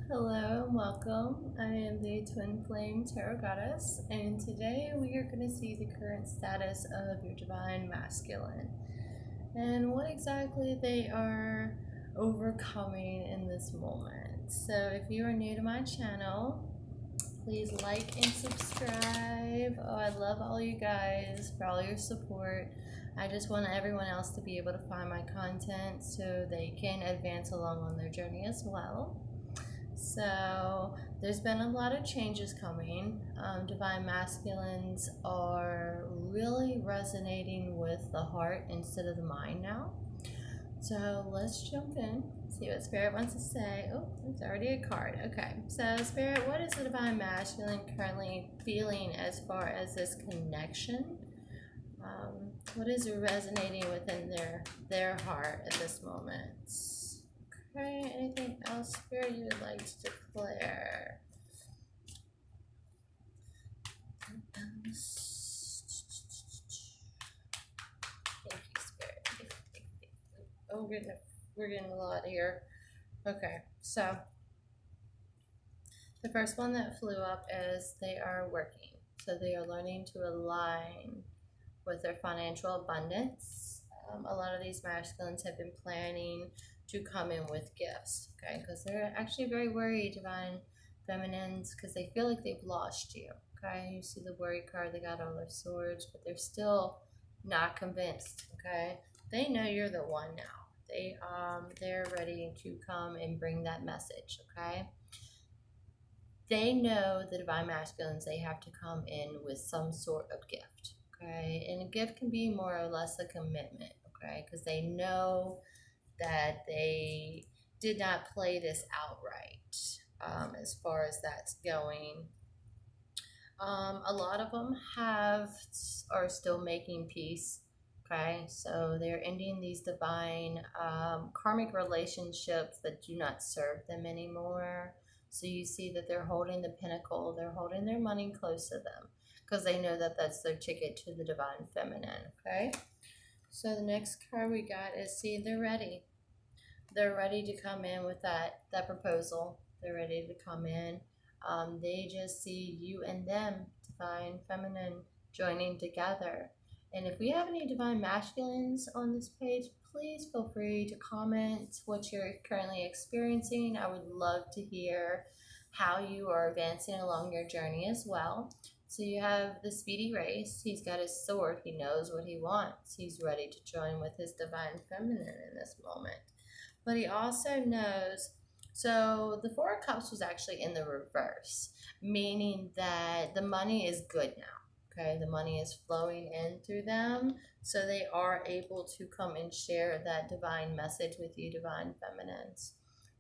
Hello and welcome. I am the Twin Flame Tarot Goddess, and today we are going to see the current status of your Divine Masculine and what exactly they are overcoming in this moment. So, if you are new to my channel, please like and subscribe. Oh, I love all you guys for all your support. I just want everyone else to be able to find my content so they can advance along on their journey as well. So there's been a lot of changes coming. Divine masculines are really resonating with the heart instead of the mind now. So let's jump in, see what Spirit wants to say. Oh, there's already a card. Okay, so Spirit, what is the Divine Masculine currently feeling as far as this connection? What is resonating within their heart at this moment? Okay, anything else, Spirit, you would like to declare? Thank you, Spirit. Oh, we're getting a lot here. Okay, so the first one that flew up is they are working. So they are learning to align with their financial abundance. A lot of these masculines have been planning to come in with gifts, okay? Because they're actually very worried, Divine Feminines, because they feel like they've lost you, okay? You see the worry card, they got all their swords, but they're still not convinced, okay? They know you're the one now. They're ready to come and bring that message, okay? They know the Divine Masculines, they have to come in with some sort of gift, okay? And a gift can be more or less a commitment, okay? Because they know that they did not play this outright, as far as that's going. A lot of them are still making peace, okay? So they're ending these divine karmic relationships that do not serve them anymore. So you see that they're holding the pinnacle, they're holding their money close to them because they know that that's their ticket to the divine feminine, okay? So the next card we got is, see, they're ready. They're ready to come in with that proposal. They're ready to come in. They just see you and them, divine feminine, joining together. And if we have any divine masculines on this page, please feel free to comment what you're currently experiencing. I would love to hear how you are advancing along your journey as well. So you have the speedy race. He's got his sword. He knows what he wants. He's ready to join with his divine feminine in this moment. But he also knows. So the Four of Cups was actually in the reverse, meaning that the money is good now. Okay, the money is flowing in through them, so they are able to come and share that divine message with you, divine feminines.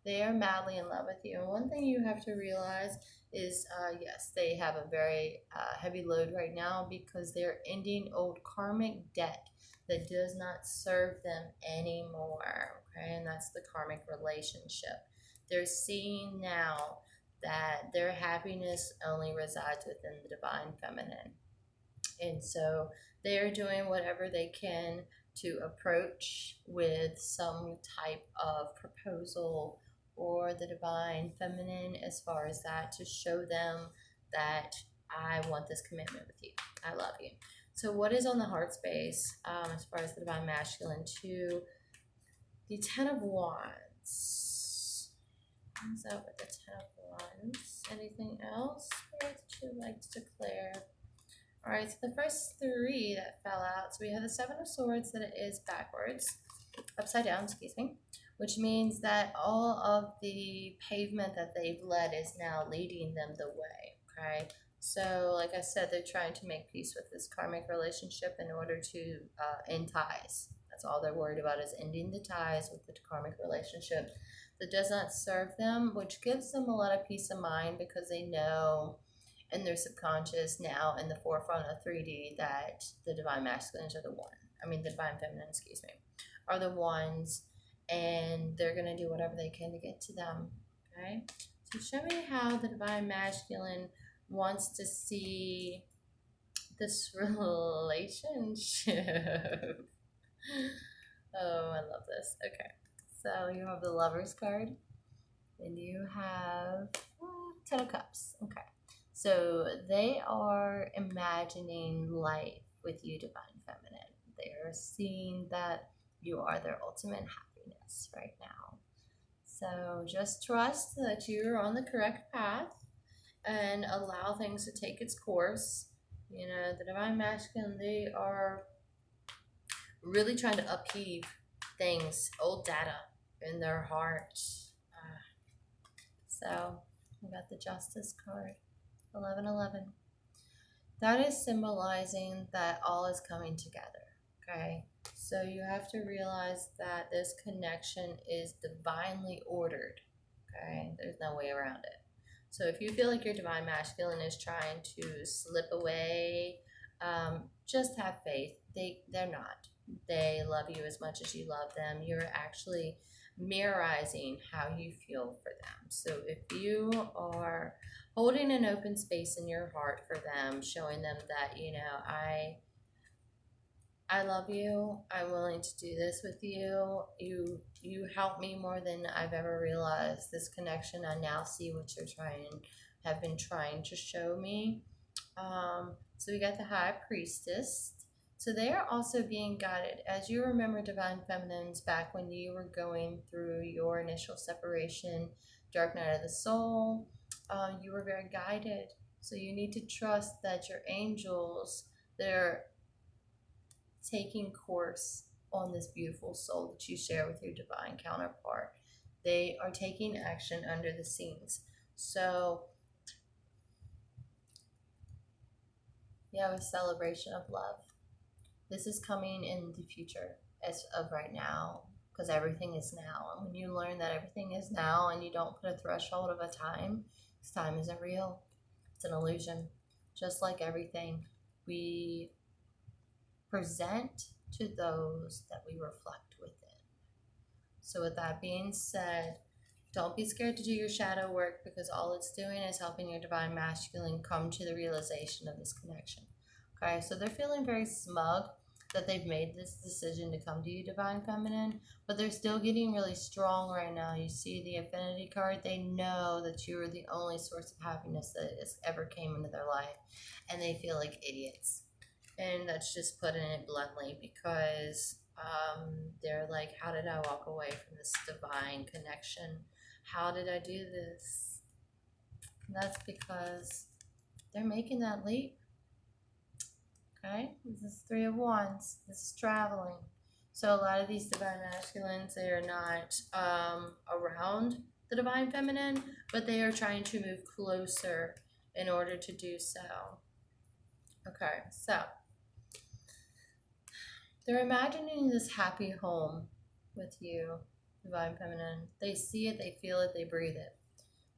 They are madly in love with you. And one thing you have to realize is, yes, they have a very heavy load right now because they're ending old karmic debt that does not serve them anymore. Okay, and that's the karmic relationship. They're seeing now that their happiness only resides within the divine feminine. And so they are doing whatever they can to approach with some type of proposal or the divine feminine as far as that, to show them that I want this commitment with you. I love you. So, what is on the heart space as far as the divine masculine to the Ten of Wands? What is up with the Ten of Wands? Anything else that you would like to declare? All right, so the first three that fell out, so we have the Seven of Swords that it is backwards, upside down, excuse me, which means that all of the pavement that they've led is now leading them the way, okay? So, like I said, they're trying to make peace with this karmic relationship in order to end ties. That's all they're worried about, is ending the ties with the karmic relationship that does not serve them, which gives them a lot of peace of mind because they know in their subconscious now in the forefront of 3D that the divine masculines are the divine feminine, excuse me, are the ones, and they're going to do whatever they can to get to them. Okay, so show me how the divine masculine wants to see this relationship. Oh, I love this. Okay, so you have the Lovers card. And you have Ten of Cups. Okay. So they are imagining life with you, Divine Feminine. They are seeing that you are their ultimate happiness right now. So just trust that you're on the correct path and allow things to take its course. You know, the Divine Masculine, they are really trying to upheave things, old data in their heart. So we got the Justice card, 1111. That is symbolizing that all is coming together. Okay. So you have to realize that this connection is divinely ordered. Okay. There's no way around it. So if you feel like your divine masculine is trying to slip away, just have faith. They're not. They love you as much as you love them. You're actually mirrorizing how you feel for them. So if you are holding an open space in your heart for them, showing them that, you know, I love you. I'm willing to do this with you. You help me more than I've ever realized. This connection, I now see what you're have been trying to show me. So we got the High Priestess. So they are also being guided. As you remember, Divine Feminines, back when you were going through your initial separation, Dark Night of the Soul, you were very guided. So you need to trust that your angels, they're taking course on this beautiful soul that you share with your divine counterpart. They are taking action under the scenes. So you have a celebration of love. This is coming in the future as of right now, because everything is now. And when you learn that everything is now and you don't put a threshold of a time, because time isn't real, it's an illusion. Just like everything, we present to those that we reflect within. So with that being said, don't be scared to do your shadow work, because all it's doing is helping your divine masculine come to the realization of this connection. Okay, so they're feeling very smug that they've made this decision to come to you, divine feminine, but they're still getting really strong right now. You see the affinity card. They know that you are the only source of happiness that has ever came into their life, and they feel like idiots. And that's just putting it bluntly, because they're like, how did I walk away from this divine connection? How did I do this? And that's because they're making that leap. Okay, this is Three of Wands. This is traveling. So a lot of these divine masculines, they are not around the divine feminine, but they are trying to move closer in order to do so. Okay, so they're imagining this happy home with you, divine feminine. They see it, they feel it, they breathe it.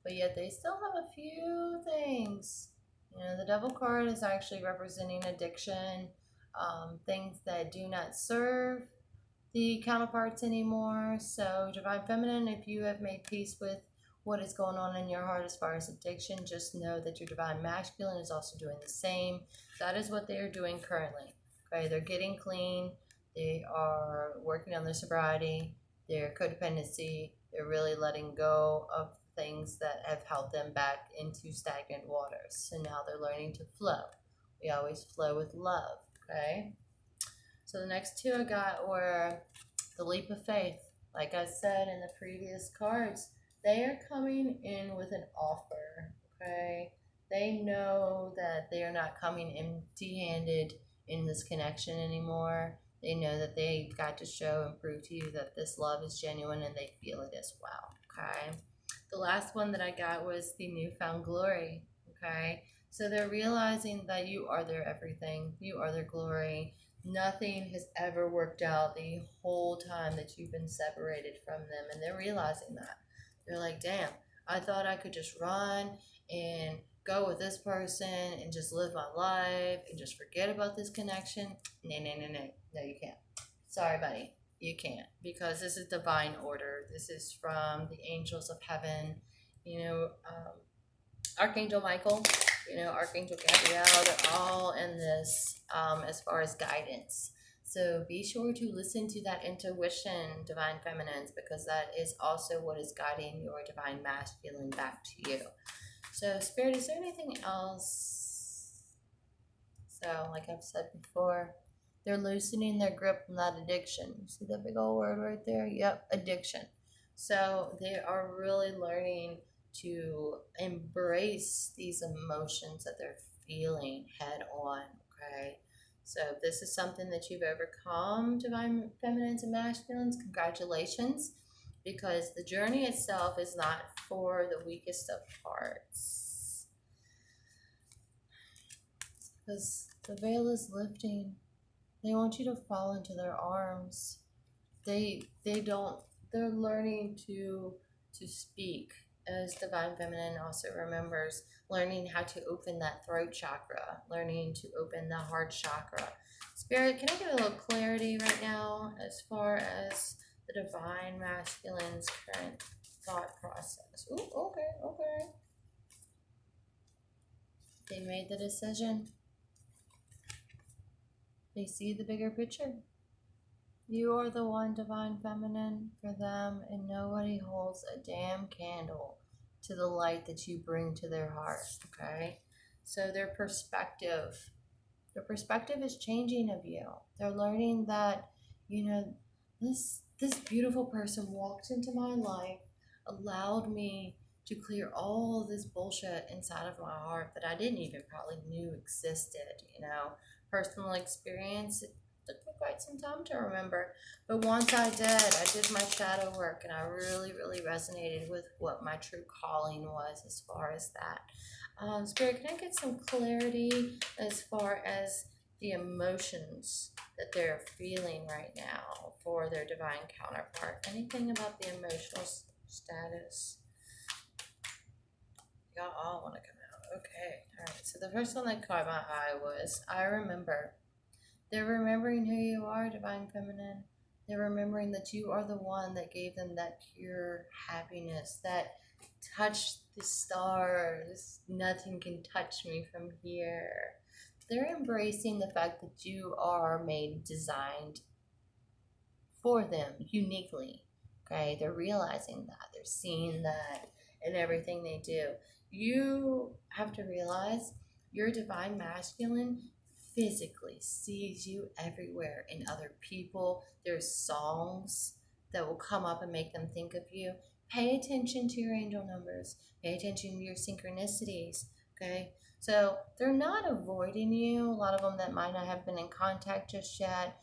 But yet they still have a few things. You know, the devil card is actually representing addiction, things that do not serve the counterparts anymore. So, divine feminine, if you have made peace with what is going on in your heart as far as addiction, just know that your divine masculine is also doing the same. That is what they are doing currently. Okay, they're getting clean. They are working on their sobriety, their codependency. They're really letting go of things that have held them back into stagnant waters. So now they're learning to flow. We always flow with love. Okay. So the next two I got were the leap of faith. Like I said in the previous cards, they are coming in with an offer. Okay. They know that they are not coming empty-handed in this connection anymore. They know that they've got to show and prove to you that this love is genuine, and they feel it as well. Okay. The last one that I got was the newfound glory. Okay. So they're realizing that you are their everything. You are their glory. Nothing has ever worked out the whole time that you've been separated from them. And they're realizing that. They're like, damn, I thought I could just run and go with this person and just live my life and just forget about this connection. No, no, no, no. No, you can't. Sorry, buddy. You can't, because this is divine order. This is from the angels of heaven. You know, Archangel Michael, you know, Archangel Gabriel, they're all in this as far as guidance. So be sure to listen to that intuition, divine feminines, because that is also what is guiding your divine masculine back to you. So, Spirit, is there anything else? So, like I've said before, they're loosening their grip on that addiction. See that big old word right there? Yep, addiction. So, they are really learning to embrace these emotions that they're feeling head on, okay? So, if this is something that you've overcome, divine feminines and masculines, congratulations, because the journey itself is not for the weakest of hearts. Because the veil is lifting. They want you to fall into their arms. They're learning to speak, as divine feminine also remembers, learning how to open that throat chakra, learning to open the heart chakra. Spirit, can I get a little clarity right now as far as the divine masculine's current thought process? Ooh, okay. They made the decision. They see the bigger picture. You are the one, divine feminine, for them, and nobody holds a damn candle to the light that you bring to their heart, okay? So their perspective is changing of you. They're learning that, this beautiful person walked into my life, allowed me to clear all this bullshit inside of my heart that I didn't even probably knew existed, personal experience. It took me quite some time to remember, but once I did my shadow work, and I really, really resonated with what my true calling was as far as that. Spirit, can I get some clarity as far as the emotions that they're feeling right now for their divine counterpart? Anything about the emotional status? Y'all all want to come out. Okay. All right. So the first one that caught my eye was, I remember. They're remembering who you are, divine feminine. They're remembering that you are the one that gave them that pure happiness, that touched the stars. Nothing can touch me from here. They're embracing the fact that you are designed for them uniquely. Okay, they're realizing that. They're seeing that in everything they do. You have to realize your divine masculine physically sees you everywhere in other people. There's songs that will come up and make them think of you. Pay attention to your angel numbers. Pay attention to your synchronicities. Okay, so they're not avoiding you. A lot of them that might not have been in contact just yet.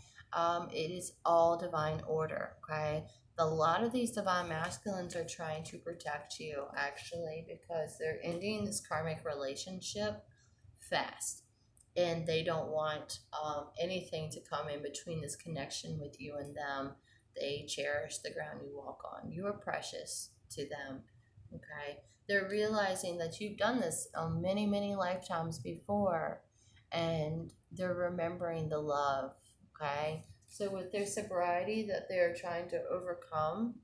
It is all divine order. Okay, a lot of these divine masculines are trying to protect you, actually, because they're ending this karmic relationship fast, and they don't want anything to come in between this connection with you and them. They cherish the ground you walk on. You are precious to them. Okay, they're realizing that you've done this many, many lifetimes before, and they're remembering the love. Okay, so with their sobriety that they're trying to overcome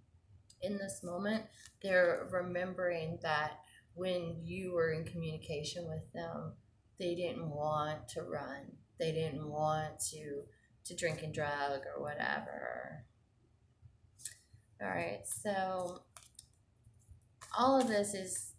in this moment, they're remembering that when you were in communication with them, they didn't want to run. They didn't want to drink and drug or whatever. All right, so all of this is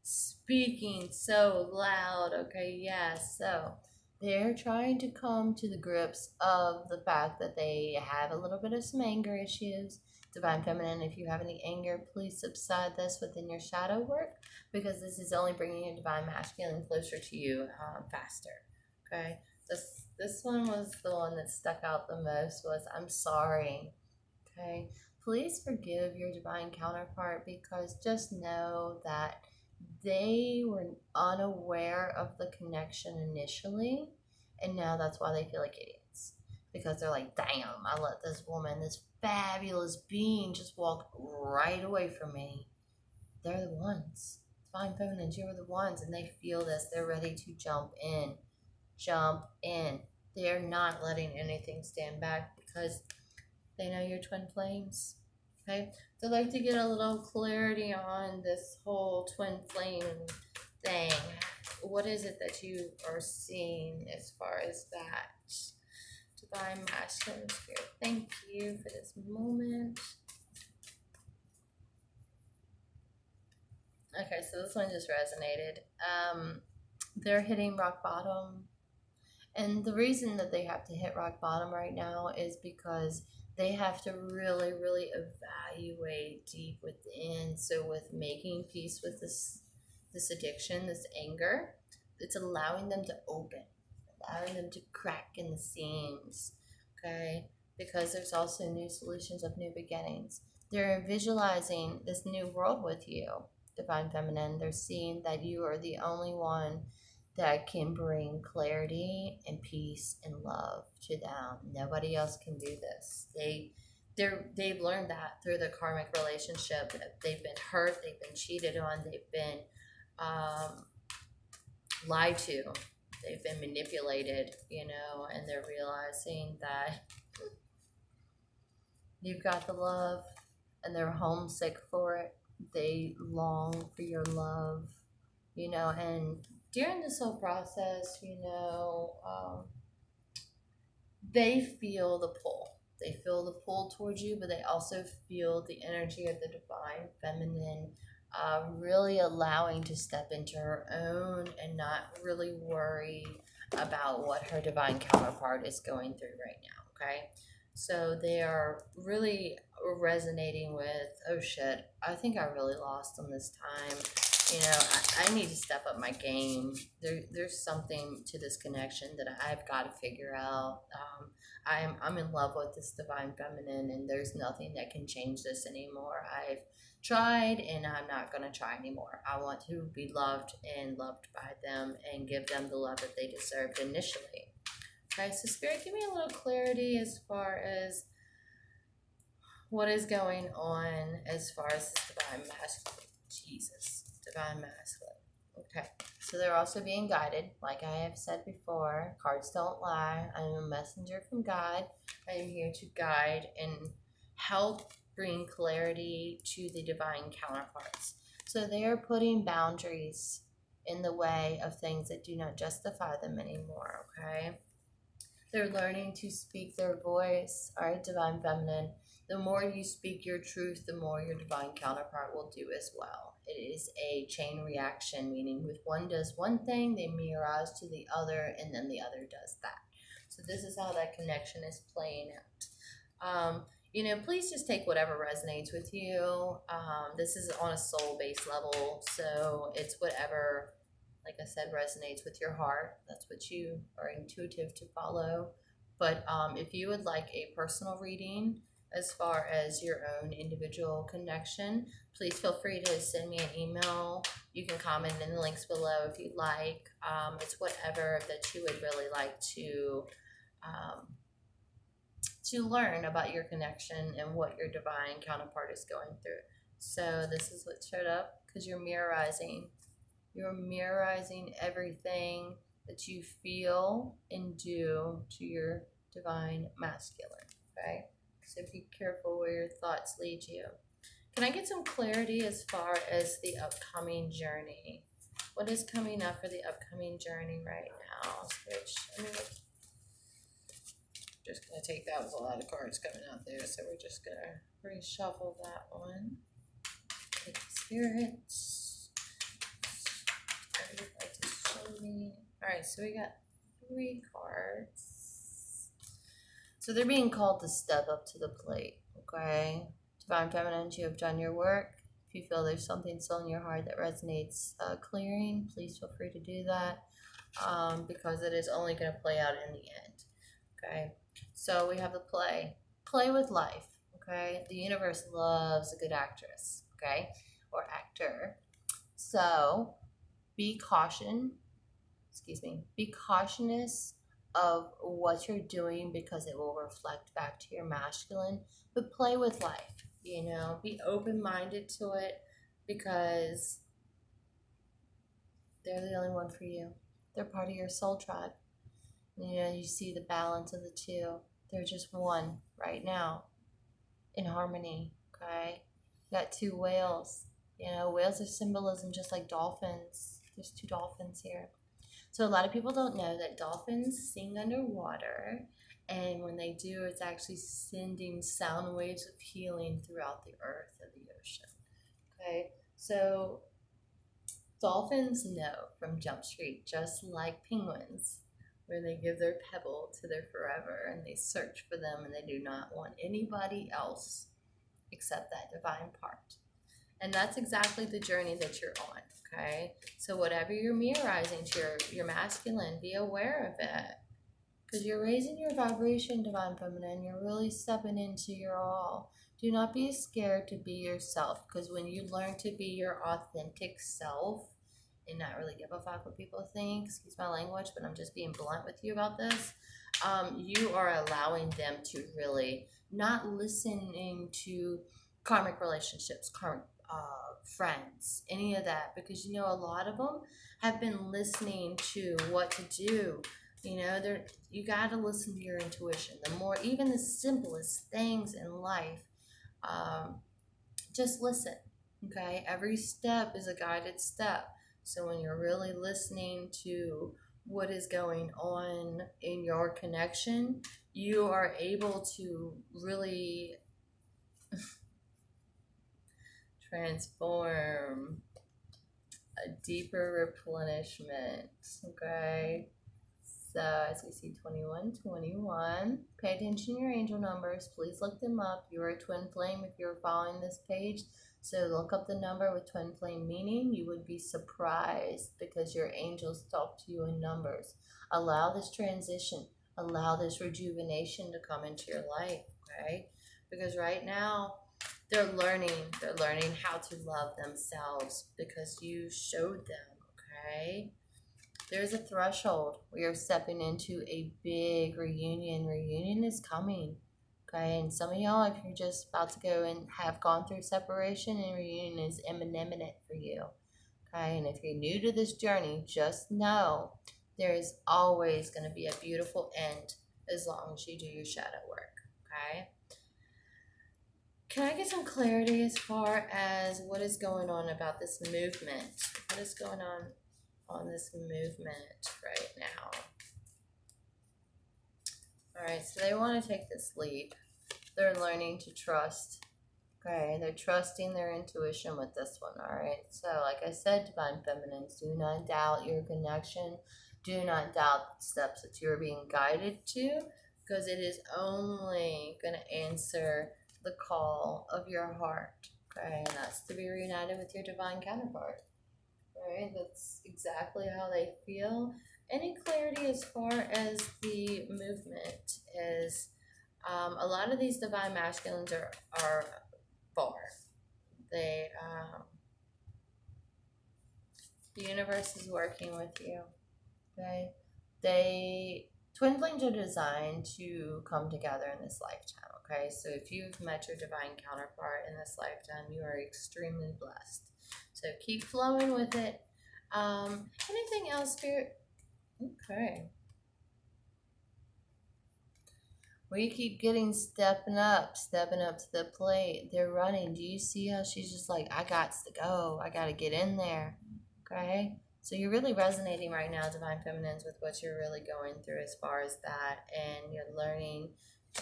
speaking so loud. Okay, yes. So they're trying to come to the grips of the fact that they have a little bit of some anger issues. Divine feminine, if you have any anger, please subside this within your shadow work, because this is only bringing your divine masculine closer to you faster. Okay, this one was the one that stuck out the most. Was, I'm sorry. Okay, please forgive your divine counterpart, because just know that they were unaware of the connection initially, and now that's why they feel like idiots, because they're like, damn, I let this woman, this fabulous being, just walk right away from me. They're the ones, divine feminines, you're the ones, and they feel this. They're ready to jump in. They're not letting anything stand back, because they know you're twin flames. Okay, so I'd like to get a little clarity on this whole twin flame thing. What is it that you are seeing as far as that? Divine Masculine Spirit, thank you for this moment. Okay, so this one just resonated. They're hitting rock bottom. And the reason that they have to hit rock bottom right now is because they have to really, really evaluate deep within. So with making peace with this addiction, this anger, it's allowing them to open, allowing them to crack in the seams. Okay? Because there's also new solutions of new beginnings. They're visualizing this new world with you, Divine Feminine. They're seeing that you are the only one that can bring clarity and peace and love to them. Nobody else can do this. They've learned that through the karmic relationship. They've been hurt, they've been cheated on, they've been lied to, they've been manipulated, and they're realizing that you've got the love and they're homesick for it. They long for your love, and during this whole process, they feel the pull. They feel the pull towards you, but they also feel the energy of the Divine Feminine really allowing to step into her own and not really worry about what her divine counterpart is going through right now, okay? So they are really resonating with, oh shit, I think I really lost them this time. I need to step up my game. There's something to this connection that I've got to figure out. I'm in love with this Divine Feminine, and there's nothing that can change this anymore. I've tried, and I'm not going to try anymore. I want to be loved and loved by them and give them the love that they deserved initially. Okay, so Spirit, give me a little clarity as far as what is going on as far as this Divine Masculine. Jesus. Divine Masculine. Okay, so they're also being guided, like I have said before. Cards don't lie. I am a messenger from God. I am here to guide and help bring clarity to the divine counterparts. So they are putting boundaries in the way of things that do not justify them anymore, okay? They're learning to speak their voice. All right, Divine Feminine. The more you speak your truth, the more your divine counterpart will do as well. It is a chain reaction, meaning with one does one thing, they mirrors to the other, and then the other does that. So this is how that connection is playing out. Please just take whatever resonates with you. This is on a soul-based level, so it's whatever, like I said, resonates with your heart. That's what you are intuitive to follow. But if you would like a personal reading as far as your own individual connection, please feel free to send me an email. You can comment in the links below if you'd like. It's whatever that you would really like to learn about your connection and what your divine counterpart is going through. So this is what showed up because you're mirrorizing. You're mirrorizing everything that you feel and do to your divine masculine, okay? So be careful where your thoughts lead you. Can I get some clarity as far as the upcoming journey? What is coming up for the upcoming journey right now? Just going to take that with a lot of cards coming out there, so we're just going to reshuffle that one. Take the spirits. Like to show me. All right, so we got 3 cards. So they're being called to step up to the plate, okay? Divine Feminine, you have done your work. If you feel there's something still in your heart that resonates clearing, please feel free to do that because it is only going to play out in the end, okay? So we have the play. Play with life, okay? The universe loves a good actress, okay? Or actor. So be cautious of what you're doing because it will reflect back to your masculine, but play with life, be open-minded to it because they're the only one for you. They're part of your soul tribe. You see the balance of the two. They're just one right now in harmony, okay? You got 2 whales. Whales are symbolism just like dolphins. There's two dolphins here. So a lot of people don't know that dolphins sing underwater, and when they do, it's actually sending sound waves of healing throughout the earth and the ocean. Okay, so dolphins know from Jump Street, just like penguins, where they give their pebble to their forever and they search for them and they do not want anybody else except that divine part. And that's exactly the journey that you're on, okay? So whatever you're mirrorizing to your masculine, be aware of it. Because you're raising your vibration, divine feminine. You're really stepping into your all. Do not be scared to be yourself. Because when you learn to be your authentic self and not really give a fuck what people think, excuse my language, but I'm just being blunt with you about this, you are allowing them to really not listening to karmic relationships, karmic friends, any of that, because you know a lot of them have been listening to what to do. You know, you got to listen to your intuition. The more, even the simplest things in life, just listen. Okay, every step is a guided step. So when you're really listening to what is going on in your connection, you are able to really transform a deeper replenishment. Okay. So as we see 2121, pay attention to your angel numbers. Please look them up. You're a twin flame if you're following this page. So look up the number with twin flame meaning. You would be surprised because your angels talk to you in numbers. Allow this transition. Allow this rejuvenation to come into your life, okay? Because right now, they're learning how to love themselves because you showed them, okay? There's a threshold. We are stepping into a big reunion. Reunion is coming, okay? And some of y'all, if you're just about to go and have gone through separation, and reunion is imminent for you, okay? And if you're new to this journey, just know there is always going to be a beautiful end as long as you do your shadow work, okay? Can I get some clarity as far as what is going on about this movement? What is going on this movement right now? All right, so they want to take this leap. They're learning to trust. Okay, they're trusting their intuition with this one. All right, so like I said, divine feminines, do not doubt your connection. Do not doubt the steps that you're being guided to, because it is only going to answer the call of your heart. Okay, and that's to be reunited with your divine counterpart. Right, that's exactly how they feel. Any clarity as far as the movement is, a lot of these divine masculines are far. They, the universe is working with you. Okay, twin flames are designed to come together in this lifetime. Okay, so if you've met your divine counterpart in this lifetime, you are extremely blessed. So keep flowing with it. Anything else, Spirit? Okay. We keep getting stepping up to the plate. They're running. Do you see how she's just like, I got to go. I got to get in there. Okay. So you're really resonating right now, divine feminines, with what you're really going through as far as that. And you're learning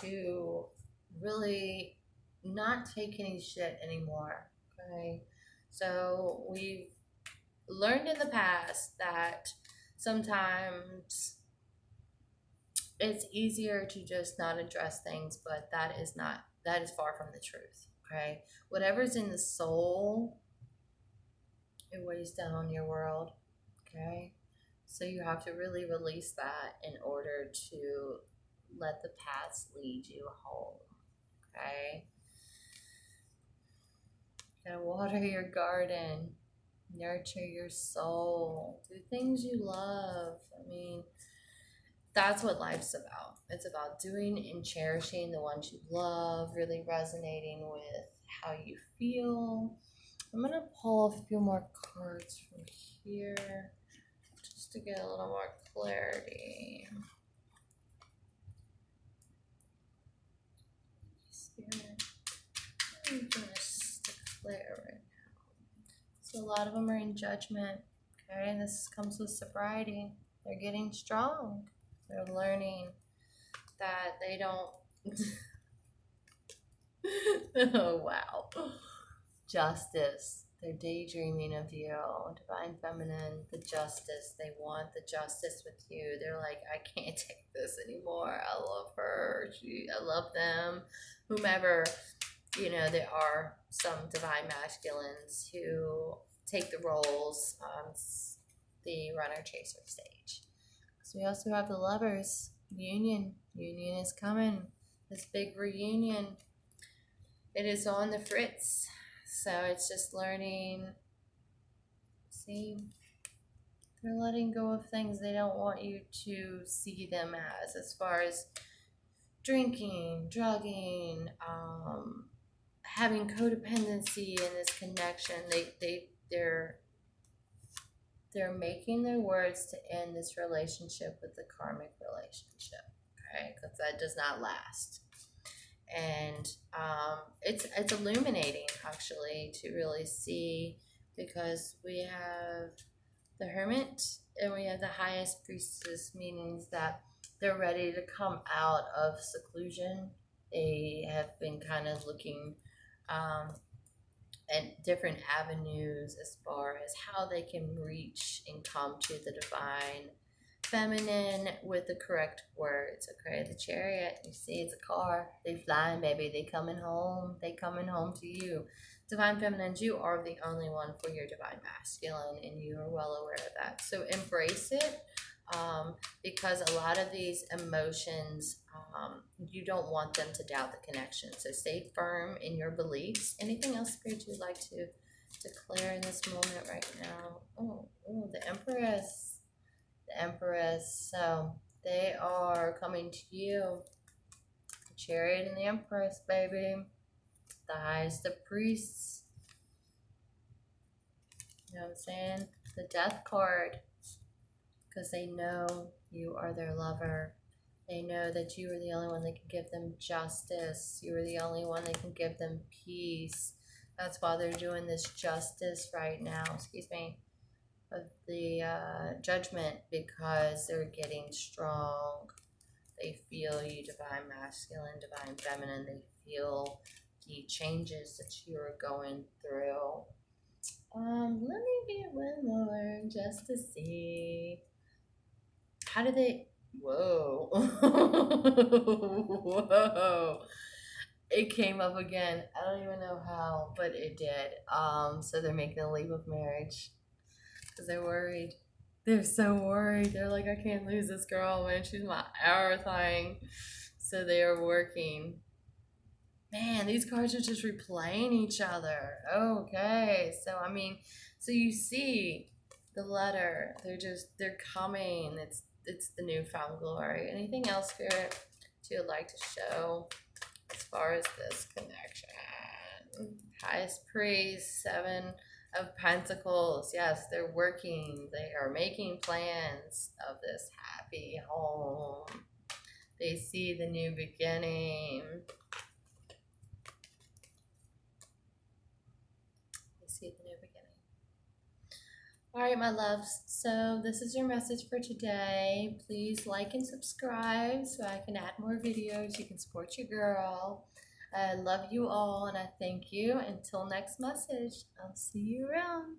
to really not take any shit anymore. Okay. So we've learned in the past that sometimes it's easier to just not address things, but that is far from the truth. Okay, whatever's in the soul, it weighs down on your world. Okay, so you have to really release that in order to let the paths lead you home. Okay, you gotta water your garden, nurture your soul, do things you love. I mean, that's what life's about. It's about doing and cherishing the ones you love, really resonating with how you feel. I'm going to pull a few more cards from here just to get a little more clarity. Spirit, I'm going to declare right now. So a lot of them are in judgment. Okay, and this comes with sobriety. They're getting strong. They're learning that they don't. Oh, wow. Justice. They're daydreaming of you. Divine Feminine, the justice. They want the justice with you. They're like, I can't take this anymore. I love her. I love them. Whomever, there are some divine masculines who take the roles on the runner chaser stage. So we also have the lovers. Union. Union is coming. This big reunion. It is on the fritz. So it's just learning. See, they're letting go of things they don't want you to see them as far as drinking, drugging, having codependency in this connection. They're making their words to end this relationship with the karmic relationship, okay? Because that does not last. And it's illuminating actually to really see, because we have the Hermit and we have the Highest Priestess, meaning that they're ready to come out of seclusion. They have been kind of looking at different avenues as far as how they can reach and come to the divine feminine with the correct words. Okay, the Chariot, you see, it's a car. They flying, baby. They coming home. They coming home to you. Divine feminines, you are the only one for your divine masculine, and you are well aware of that. So embrace it, because a lot of these emotions, you don't want them to doubt the connection. So stay firm in your beliefs. Anything else, Spirit, you'd like to declare in this moment right now? Oh, the Empress. The Empress. So they are coming to you. The Chariot and the Empress, baby. The Highest of Priests. You know what I'm saying? The Death card. Because they know you are their lover. They know that you are the only one that can give them justice. You are the only one that can give them peace. That's why they're doing this justice right now. Excuse me. Of the judgment, because they're getting strong. They feel you, divine masculine, divine feminine. They feel the changes that you are going through. Let me get one more just to see. How do they? Whoa. Whoa. It came up again. I don't even know how, but it did. So they're making a leap of marriage because they're worried. They're so worried. They're like, I can't lose this girl, man. She's my everything. So they are working. Man, these cards are just replaying each other. Okay. So you see the letter. They're coming. It's the newfound glory. Anything else, Spirit, you would like to show as far as this connection? Highest Priest, Seven of Pentacles. Yes, they're working. They are making plans of this happy home. They see the new beginning. They see the new beginning. All right, my loves. So this is your message for today. Please like and subscribe so I can add more videos. You can support your girl. I love you all and I thank you. Until next message, I'll see you around.